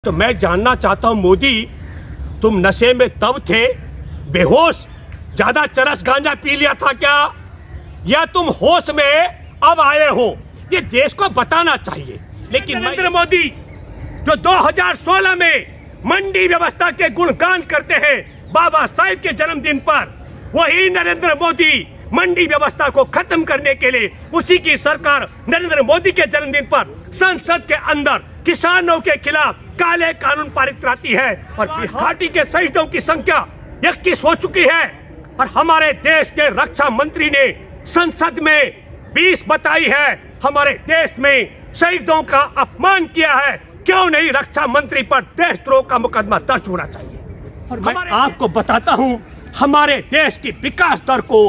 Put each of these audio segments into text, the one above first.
तो मैं जानना चाहता हूं मोदी, तुम नशे में तब थे, बेहोश, ज्यादा चरस गांजा पी लिया था क्या, या तुम होश में अब आए हो? ये देश को बताना चाहिए। लेकिन नरेंद्र मोदी जो 2016 में मंडी व्यवस्था के गुणगान करते हैं बाबा साहेब के जन्मदिन पर, वही नरेंद्र मोदी मंडी व्यवस्था को खत्म करने के लिए उसी की सरकार नरेंद्र मोदी के जन्मदिन पर संसद के अंदर किसानों के खिलाफ काले कानून पारित कराती है और घाटी के शहीदों की संख्या 21 हो चुकी है। और हमारे देश के रक्षा मंत्री ने संसद में 20 बताई है। हमारे देश में शहीदों का अपमान किया है, क्यों नहीं रक्षा मंत्री पर देशद्रोह का मुकदमा दर्ज होना चाहिए? और मैं आपको बताता हूं, हमारे देश की विकास दर को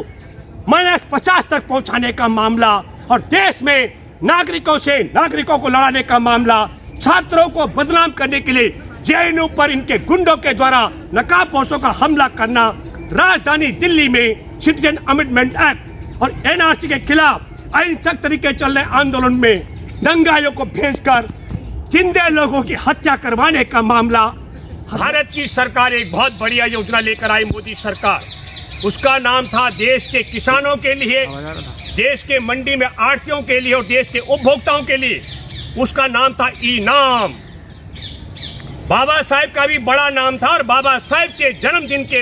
-50 तक पहुंचाने का मामला और देश में नागरिकों से नागरिकों को लड़ाने का मामला, छात्रों को बदनाम करने के लिए जेएनयू पर इनके गुंडों के द्वारा नकाबपोशों का हमला करना, राजधानी दिल्ली में सिटीजन अमेंडमेंट एक्ट और एनआरसी के खिलाफ अहिंसक तरीके चल रहे आंदोलन में दंगाइयों को भेजकर जिंदे लोगों की हत्या करवाने का मामला। भारत की सरकार एक बहुत बढ़िया योजना लेकर आई, मोदी सरकार। उसका नाम था देश के किसानों के लिए, देश के मंडी में आढ़तियों के लिए और देश के उपभोक्ताओं के लिए। उसका नाम था ई-नाम। बाबा साहेब का भी बड़ा नाम था और बाबा साहेब के जन्मदिन के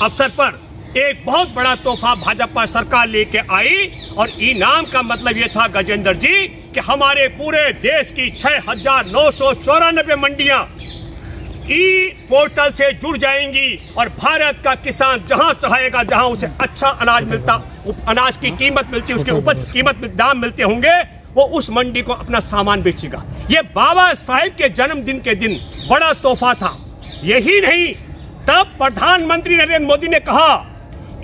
अवसर पर एक बहुत बड़ा तोहफा भाजपा सरकार लेके आई। और ई-नाम का मतलब ये था, गजेंद्र जी, कि हमारे पूरे देश की 6,994 मंडियां ई पोर्टल से जुड़ जाएंगी और भारत का किसान जहां चाहेगा, जहां उसे अच्छा अनाज मिलता, अनाज की कीमत मिलती, उसके उपज की कीमत में दाम मिलते होंगे, वो उस मंडी को अपना सामान बेचेगा। ये बाबा साहेब के जन्मदिन के दिन बड़ा तोहफा था। यही नहीं, तब प्रधानमंत्री नरेंद्र मोदी ने कहा,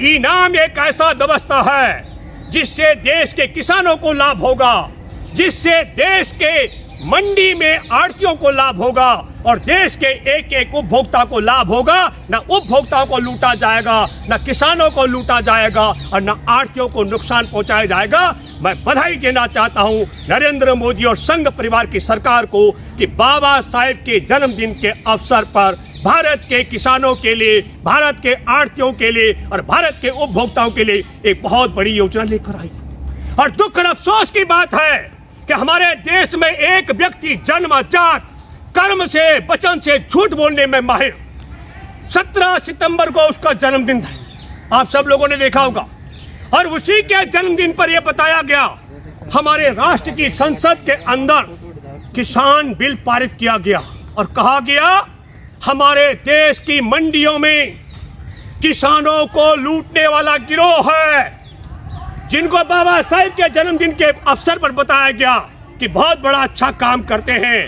ई-नाम एक ऐसा व्यवस्था है जिससे देश के किसानों को लाभ होगा, जिससे देश के मंडी में आढ़तियों को लाभ होगा और देश के एक एक उपभोक्ता को लाभ होगा। न उपभोक्ताओं को लूटा जाएगा, न किसानों को लूटा जाएगा और न आढ़तियों को नुकसान पहुंचाया जाएगा। मैं बधाई देना चाहता हूं नरेंद्र मोदी और संघ परिवार की सरकार को कि बाबा साहेब के जन्मदिन के अवसर पर भारत के किसानों के लिए, भारत के आढ़तियों के लिए और भारत के उपभोक्ताओं के लिए एक बहुत बड़ी योजना लेकर आई। और दुख और अफसोस की बात है कि हमारे देश में एक व्यक्ति जन्मजात कर्म से, वचन से झूठ बोलने में माहिर, 17 सितंबर को उसका जन्मदिन था, आप सब लोगों ने देखा होगा। और उसी के जन्मदिन पर यह बताया गया, हमारे राष्ट्र की संसद के अंदर किसान बिल पारित किया गया और कहा गया, हमारे देश की मंडियों में किसानों को लूटने वाला गिरोह है, जिनको बाबा साहेब के जन्मदिन के अवसर पर बताया गया कि बहुत बड़ा अच्छा काम करते हैं।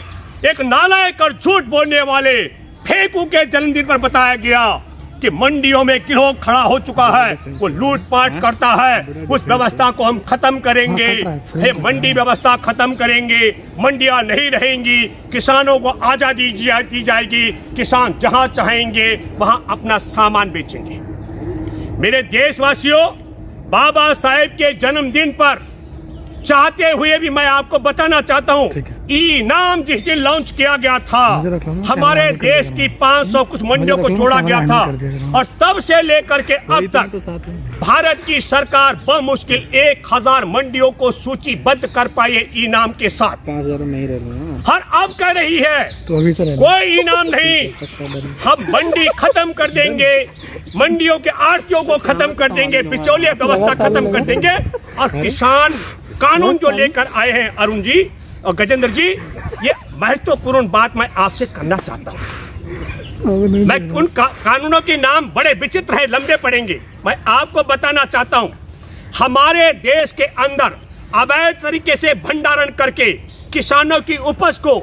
एक नालायक और झूठ बोलने वाले फेंकू के जन्मदिन पर बताया गया कि मंडियों में गिरोह खड़ा हो चुका है, वो लूटपाट करता है, उस व्यवस्था को हम खत्म करेंगे, ये मंडी व्यवस्था खत्म करेंगे, मंडियां नहीं रहेंगी, किसानों को आजादी दी जाएगी, किसान जहां चाहेंगे वहां अपना सामान बेचेंगे। मेरे देशवासियों, बाबा साहेब के जन्मदिन पर चाहते हुए भी मैं आपको बताना चाहता हूं, ई-नाम जिस दिन लॉन्च किया गया था, हमारे देश की 500 कुछ मंडियों को जोड़ा गया था और तब से लेकर के अब तक भारत की सरकार बमुश्किल 1000 मंडियों को सूचीबद्ध कर पाई है ई-नाम के साथ। 5000 नहीं रह रहे, हर अब कह रही है तो अभी कोई ई-नाम नहीं, हम मंडी खत्म कर देंगे, मंडियों के आढ़तियों को खत्म कर देंगे, बिचौलिया व्यवस्था खत्म कर देंगे और किसान कानून जो लेकर आए हैं अरुण जी और गजेंद्र जी, ये महत्वपूर्ण बात मैं आपसे करना चाहता हूँ। मैं उन कानूनों के नाम बड़े विचित्र हैं, लंबे पड़ेंगे। मैं आपको बताना चाहता हूँ, हमारे देश के अंदर अवैध तरीके से भंडारण करके किसानों की उपज को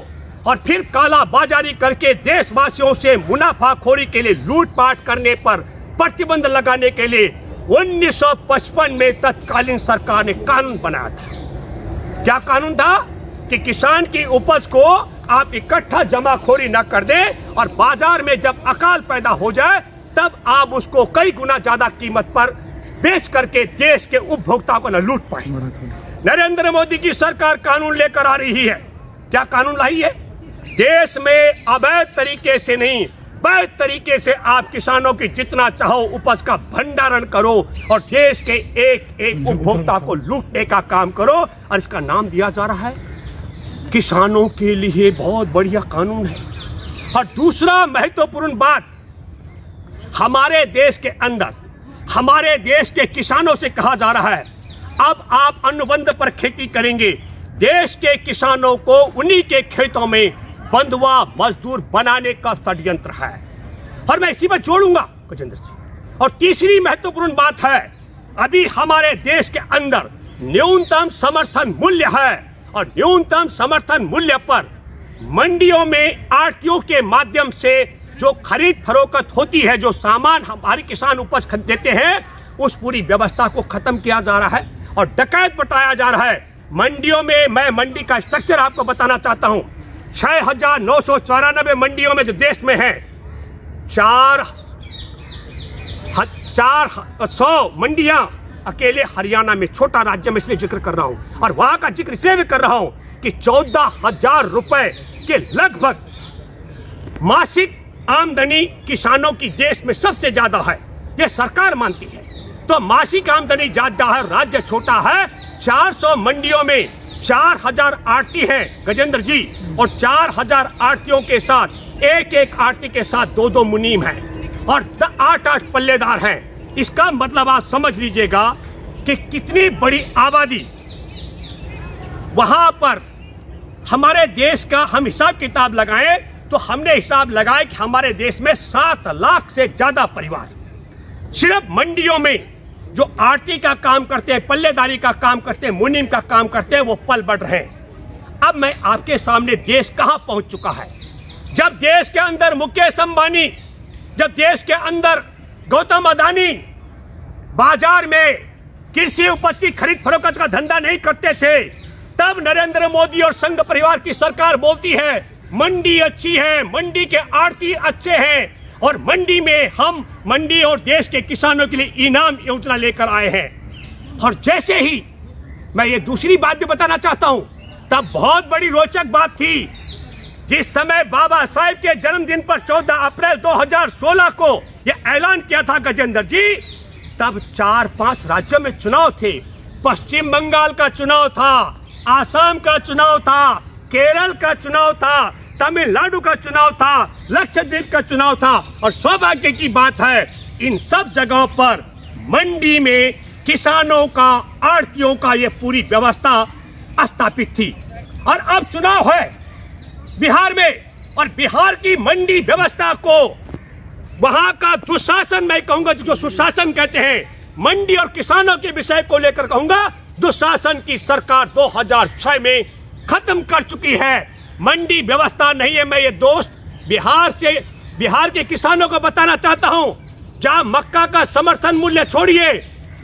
और फिर काला बाजारी करके देशवासियों से मुनाफाखोरी के लिए लूटपाट करने पर प्रतिबंध लगाने के लिए 1955 में तत्कालीन सरकार ने कानून बनाया था। क्या कानून था कि किसान की उपज को आप इकट्ठा जमाखोरी न कर दें और बाजार में जब अकाल पैदा हो जाए तब आप उसको कई गुना ज्यादा कीमत पर बेच करके देश के उपभोक्ता को न लूट पाए। नरेंद्र मोदी की सरकार कानून लेकर आ रही है। क्या कानून लाई है? देश में अवैध तरीके से नहीं, वैध तरीके से आप किसानों की जितना चाहो उपज का भंडारण करो और देश के एक एक उपभोक्ता को लूटने का काम करो। और इसका नाम दिया जा रहा है किसानों के लिए बहुत बढ़िया कानून है। और दूसरा महत्वपूर्ण बात, हमारे देश के अंदर हमारे देश के किसानों से कहा जा रहा है अब आप अनुबंध पर खेती करेंगे। देश के किसानों को उन्हीं के खेतों में बंधुआ मजदूर बनाने का षड्यंत्र है। और मैं इसी पर जोड़ूंगा गजेंद्र जी। और तीसरी महत्वपूर्ण बात है, अभी हमारे देश के अंदर न्यूनतम समर्थन मूल्य है और न्यूनतम समर्थन मूल्य पर मंडियों में आढ़तियों के माध्यम से जो खरीद फरोख्त होती है, जो सामान हमारे किसान उपज खरीद देते हैं, उस पूरी व्यवस्था को खत्म किया जा रहा है और डकैत बटाया जा रहा है। मंडियों में मैं मंडी का स्ट्रक्चर आपको बताना चाहता हूं। 6,994 मंडियों में जो देश में है, 400 मंडियां अकेले हरियाणा में, छोटा राज्य में इसलिए जिक्र कर रहा हूं। और वहां का जिक्र इसलिए भी कर रहा हूं कि 14,000 रुपए के लगभग मासिक आमदनी किसानों की देश में सबसे ज्यादा है, यह सरकार मानती है। तो मासिक आमदनी ज्यादा है, राज्य छोटा है। 400 मंडियों में 4,000 आढ़ती हैं गजेंद्र जी, और 4,000 आढ़तियों के साथ एक एक आढ़ती के साथ 2-2 मुनीम हैं और 8-8 पल्लेदार हैं। इसका मतलब आप समझ लीजिएगा कि कितनी बड़ी आबादी वहां पर। हमारे देश का हम हिसाब किताब लगाएं तो हमने हिसाब लगाया कि हमारे देश में 7 लाख से ज्यादा परिवार सिर्फ मंडियों में जो आरती का काम करते हैं, पल्लेदारी का काम करते हैं, मुनीम का काम करते हैं, वो पल बढ़ रहे हैं। अब मैं आपके सामने देश कहां पहुंच चुका है। जब देश के अंदर मुकेश अंबानी, जब देश के अंदर गौतम अदानी बाजार में कृषि उपज की खरीद फरोख्त का धंधा नहीं करते थे, तब नरेंद्र मोदी और संघ परिवार की सरकार बोलती है मंडी अच्छी है, मंडी के आढ़ती अच्छे हैं और मंडी में हम मंडी और देश के किसानों के लिए इनाम योजना लेकर आए हैं। और जैसे ही मैं ये दूसरी बात भी बताना चाहता हूं, तब बहुत बड़ी रोचक बात थी। जिस समय बाबा साहेब के जन्मदिन पर 14 अप्रैल 2016 को यह ऐलान किया था गजेंद्र जी, तब 4-5 राज्यों में चुनाव थे। पश्चिम बंगाल का चुनाव था, आसाम का चुनाव था, केरल का चुनाव था, तमिलनाडु का चुनाव था, लक्षद्वीप का चुनाव था। और सौभाग्य की बात है, इन सब जगहों पर मंडी में किसानों का, आढ़तियों का ये पूरी व्यवस्था स्थापित थी। और अब चुनाव है बिहार में, और बिहार की मंडी व्यवस्था को वहां का दुशासन, मैं कहूंगा जो सुशासन कहते हैं, मंडी और किसानों के विषय को लेकर कहूंगा, दुशासन की सरकार 2006 में खत्म कर चुकी है। मंडी व्यवस्था नहीं है। मैं ये दोस्त बिहार के किसानों को बताना चाहता हूं, जहां मक्का का समर्थन मूल्य छोड़िए,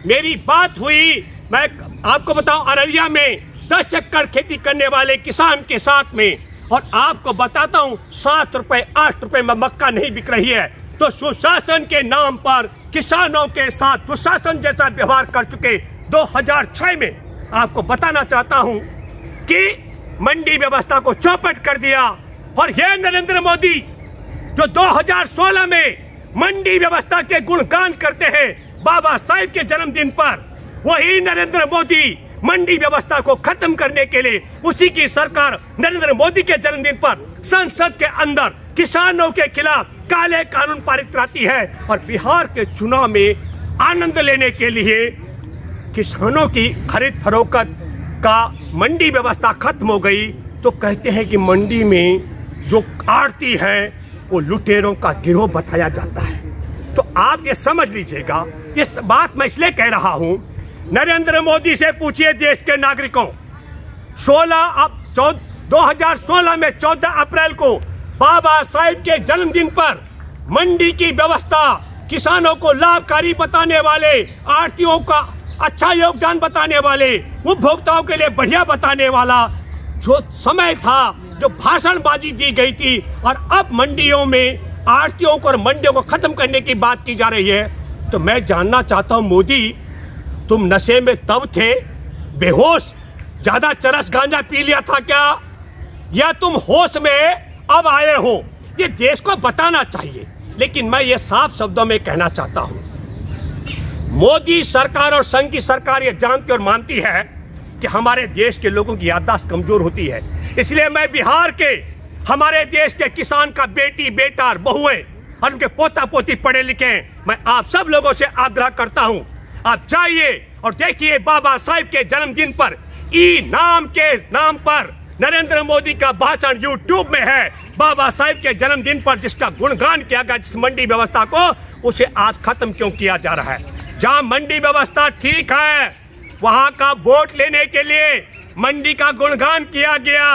मेरी बात हुई, मैं आपको बताऊं, अररिया में 10 एकड़ खेती करने वाले किसान के साथ में, और आपको बताता हूं 7 रुपए 8 रुपए में मक्का नहीं बिक रही है। तो सुशासन के नाम पर किसानों के साथ दुशासन जैसा व्यवहार कर चुके 2006 में आपको बताना चाहता हूं कि मंडी व्यवस्था को चौपट कर दिया। और यह नरेंद्र मोदी जो 2016 में मंडी व्यवस्था के गुणगान करते हैं बाबा साहेब के जन्मदिन पर, वही नरेंद्र मोदी मंडी व्यवस्था को खत्म करने के लिए, उसी की सरकार नरेंद्र मोदी के जन्मदिन पर संसद के अंदर किसानों के खिलाफ काले कानून पारित कराती है। और बिहार के चुनाव में आनंद लेने के लिए किसानों की खरीद फरोख्त का मंडी व्यवस्था खत्म हो गई, तो कहते हैं कि मंडी में जो आढ़ती है वो लुटेरों का गिरोह बताया जाता है। तो आप ये समझ लीजिएगा, ये बात मैं इसलिए कह रहा हूं, नरेंद्र मोदी से पूछिए देश के नागरिकों, 2016 में 14 अप्रैल को बाबा साहेब के जन्मदिन पर मंडी की व्यवस्था, किसानों को लाभकारी बताने वाले, आढ़तियों का अच्छा योगदान बताने वाले, उपभोक्ताओं के लिए बढ़िया बताने वाला जो समय था, जो भाषणबाजी दी गई थी, और अब मंडियों में आढ़तियों को और मंडियों को खत्म करने की बात की जा रही है। तो मैं जानना चाहता हूं, मोदी तुम नशे में तब थे, बेहोश, ज्यादा चरस गांजा पी लिया था क्या, या तुम होश में अब आए हो, ये देश को बताना चाहिए। लेकिन मैं ये साफ शब्दों में कहना चाहता हूं, मोदी सरकार और संघ की सरकार ये जानती और मानती है कि हमारे देश के लोगों की याददाश्त कमजोर होती है। इसलिए मैं बिहार के हमारे देश के किसान का बेटी बेटा और बहुएं और उनके पोता पोती पढ़े लिखे, मैं आप सब लोगों से आग्रह करता हूं, आप जाइए और देखिए बाबा साहिब के जन्मदिन पर ई नाम के नाम पर नरेंद्र मोदी का भाषण यूट्यूब में है। बाबा साहिब के जन्मदिन पर जिसका गुणगान किया गया, जिस मंडी व्यवस्था को, उसे आज खत्म क्यों किया जा रहा है? जहां मंडी व्यवस्था ठीक है वहां का वोट लेने के लिए मंडी का गुणगान किया गया,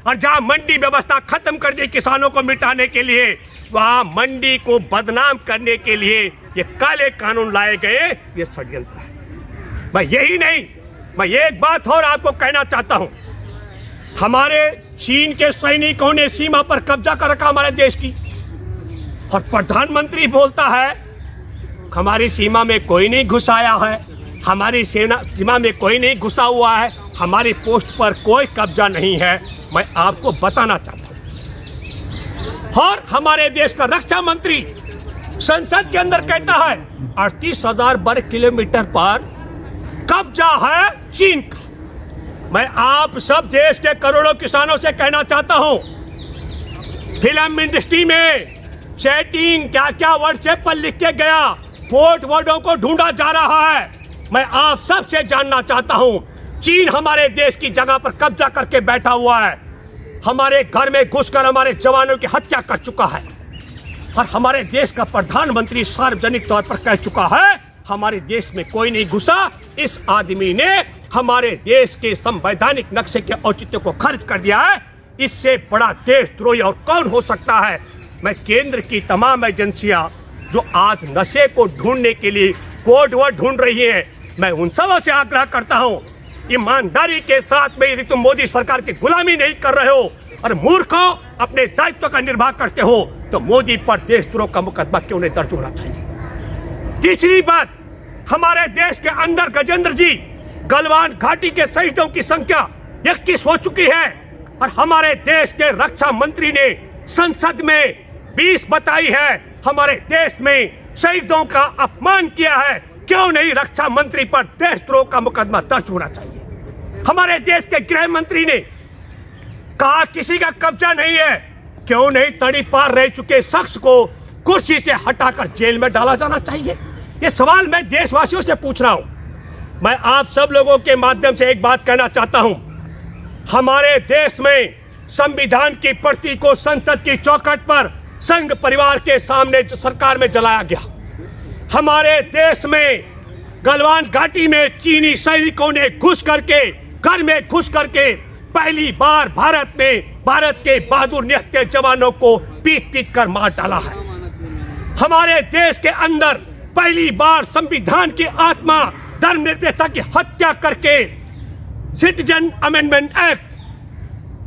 और जहां मंडी व्यवस्था खत्म कर दी किसानों को मिटाने के लिए, वहां मंडी को बदनाम करने के लिए ये काले कानून लाए गए। ये षड्यंत्र है। मैं यही नहीं, मैं एक बात और आपको कहना चाहता हूं, हमारे चीन के सैनिकों ने सीमा पर कब्जा कर रखा हमारे देश की, और प्रधानमंत्री बोलता है हमारी सीमा में कोई नहीं घुसाया है, हमारी सीमा में कोई नहीं घुसा हुआ है, हमारी पोस्ट पर कोई कब्जा नहीं है। मैं आपको बताना चाहता हूं। और हमारे देश का रक्षा मंत्री संसद के अंदर कहता है 38,000 वर्ग किलोमीटर पर कब्जा है चीन का। मैं आप सब देश के करोड़ों किसानों से कहना चाहता हूं, फिल्म इंडस्ट्री में चैटिंग क्या क्या व्हाट्सएप पर लिख के गया, कोर्ट वर्डों को ढूंढा जा रहा है। मैं आप सब से जानना चाहता हूं, चीन हमारे देश की जगह पर कब्जा करके बैठा हुआ है, हमारे घर में घुसकर हमारे जवानों की हत्या कर चुका है, और हमारे देश का प्रधानमंत्री सार्वजनिक तौर पर कह चुका है हमारे देश में कोई नहीं घुसा। इस आदमी ने हमारे देश के संवैधानिक नक्शे के औचित्य को खर्च कर दिया है। इससे बड़ा देशद्रोही और कौन हो सकता है? मैं केंद्र की तमाम एजेंसियां जो आज नशे को ढूंढने के लिए कोड वर्ड ढूंढ रही हैं, मैं उन सबों से आग्रह करता हूं, ईमानदारी के साथ में यदि तुम मोदी सरकार की गुलामी नहीं कर रहे हो और मूर्खों अपने दायित्व का निर्वाह करते हो, तो मोदी पर देशद्रोह का मुकदमा क्यों नहीं दर्ज होना चाहिए? तीसरी बात, हमारे देश के अंदर गजेंद्र जी गलवान घाटी के शहीदों की संख्या 21 हो चुकी है, और हमारे देश के रक्षा मंत्री ने संसद में 20 बताई है। हमारे देश में शहीदों का अपमान किया है, क्यों नहीं रक्षा मंत्री पर देशद्रोह का मुकदमा दर्ज होना चाहिए? हमारे देश के गृह मंत्री ने कहा किसी का कब्जा नहीं है, क्यों नहीं तड़ी पार रह चुके शख्स को कुर्सी से हटाकर जेल में डाला जाना चाहिए? ये सवाल मैं देशवासियों से पूछ रहा हूं। मैं आप सब लोगों के माध्यम से एक बात कहना चाहता हूं, हमारे देश में संविधान की प्रति को संसद की चौखट पर संघ परिवार के सामने सरकार में जलाया गया। हमारे देश में गलवान घाटी में चीनी सैनिकों ने घुस करके, घर में घुस करके पहली बार भारत के बहादुर निहत्थे जवानों को पीट पीट कर मार डाला है। हमारे देश के अंदर पहली बार संविधान की आत्मा धर्मनिरपेक्षता की हत्या करके सिटीजन अमेंडमेंट एक्ट,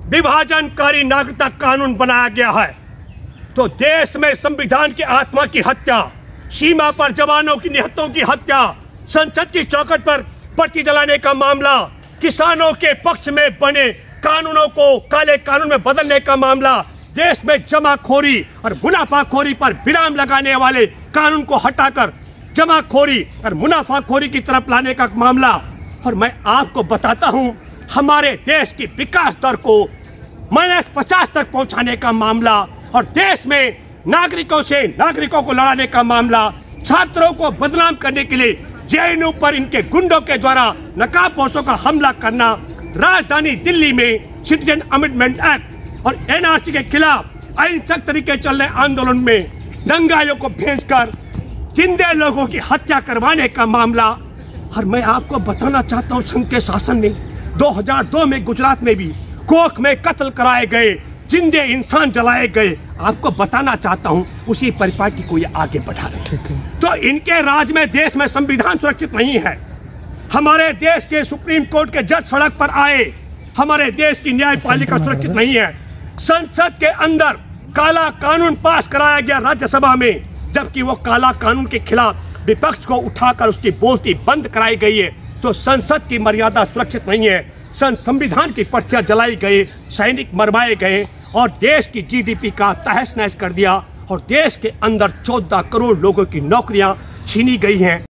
विभाजनकारी नागरिकता कानून बनाया गया है। तो देश में संविधान की आत्मा की हत्या, सीमा पर जवानों की निहत्तों की हत्या, संसद की चौखट पर पर्ची जलाने का मामला, किसानों के पक्ष में बने कानूनों को काले कानून में बदलने का मामला, देश में जमाखोरी और मुनाफाखोरी पर विराम लगाने वाले कानून को हटाकर जमाखोरी और मुनाफाखोरी की तरफ लाने का मामला, और मैं आपको बताता हूं हमारे देश की विकास दर को -50 तक पहुंचाने का मामला, और देश में नागरिकों को लड़ाने का मामला, छात्रों को बदनाम करने के लिए जेएनयू पर इनके गुंडों के द्वारा नकाबपोशों का हमला करना, राजधानी दिल्ली में सिटीजन अमेंडमेंट एक्ट और एनआरसी के खिलाफ अहिंसक तरीके चल रहे आंदोलन में दंगाइयों को भेजकर जिंदे लोगों की हत्या करवाने का मामला। और मैं आपको बताना चाहता हूं, संघ के शासन ने 2002 में गुजरात में भी कोख में कत्ल कराए गए, जिंदे इंसान जलाए गए। आपको बताना चाहता हूं उसी परिपाटी को ये आगे बढ़ा रहे हैं। तो इनके राज में देश में संविधान सुरक्षित नहीं है। हमारे देश के सुप्रीम कोर्ट के जज सड़क पर आए, हमारे देश की न्यायपालिका सुरक्षित नहीं है। संसद के अंदर काला कानून पास कराया गया राज्यसभा में, जबकि वो काला कानून के खिलाफ विपक्ष को उठाकर उसकी बोलती बंद कराई गई है। तो संसद की मर्यादा सुरक्षित नहीं है। संविधान की पर्चियां जलाई गई, सैनिक मरवाए गए, और देश की जीडीपी का तहस नहस कर दिया और देश के अंदर 14 करोड़ लोगों की नौकरियां छीनी गई हैं।